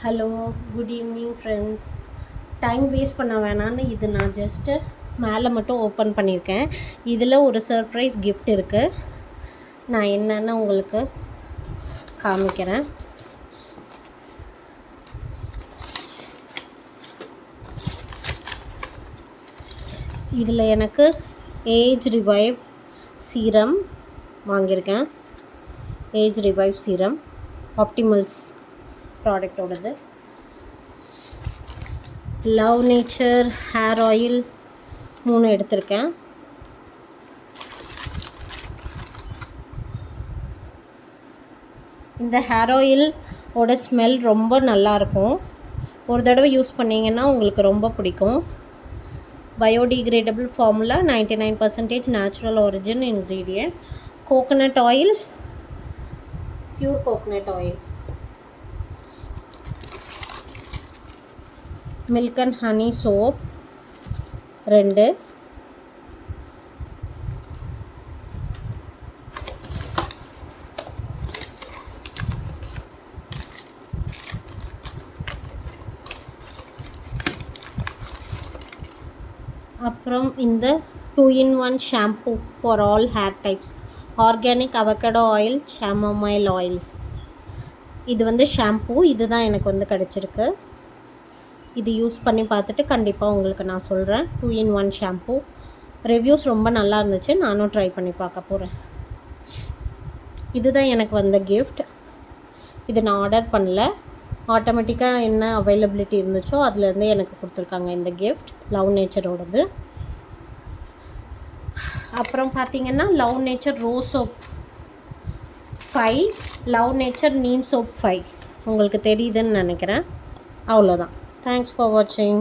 Hello, good evening friends. Time waste பண்ண வேணான்னு இது நான் ஜஸ்ட்டு மேலே மட்டும் ஓப்பன் பண்ணியிருக்கேன். இதில் ஒரு சர்ப்ரைஸ் கிஃப்ட் இருக்குது. நான் என்னென்னு உங்களுக்கு காமிக்கிறேன். இதில் எனக்கு ஏஜ் ரிவைவ் சீரம் வாங்கியிருக்கேன். ஏஜ் ரிவைவ் சீரம் ஆப்டிமல்ஸ் ப்ராடக்டோடது. லவ் நேச்சர் ஹேர் ஆயில் 3 எடுத்திருக்கேன். இந்த ஹேர் ஆயில் ஓட ஸ்மெல் ரொம்ப நல்லாயிருக்கும். ஒரு தடவை யூஸ் பண்ணிங்கன்னா உங்களுக்கு ரொம்ப பிடிக்கும். Biodegradable formula, 99% natural origin ingredient. Coconut oil, pure coconut oil. Milk and honey soap 2. அப்புறம் இந்த 2-in-1 shampoo for all hair types. Organic avocado oil, chamomile oil. இது ஷாம்பூ. இதுதான் எனக்கு கிடச்சிருக்கு. இது யூஸ் பண்ணி பார்த்துட்டு கண்டிப்பாக உங்களுக்கு நான் சொல்கிறேன். 2-in-1 shampoo. ரிவ்யூஸ் ரொம்ப நல்லா இருந்துச்சு. நானும் ட்ரை பண்ணி பார்க்க போகிறேன். இதுதான் எனக்கு வந்த கிஃப்ட். இது நான் ஆர்டர் பண்ணல. ஆட்டோமேட்டிக்காக என்ன அவைலபிலிட்டி இருந்துச்சோ அதுலேருந்து எனக்கு கொடுத்துருக்காங்க இந்த கிஃப்ட். லவ் நேச்சரோடது. அப்புறம் பார்த்திங்கன்னா love nature rose soap 5, love nature neem soap 5. உங்களுக்கு தெரியுதுன்னு நினைக்கிறேன். அவ்வளோதான். Thanks for watching.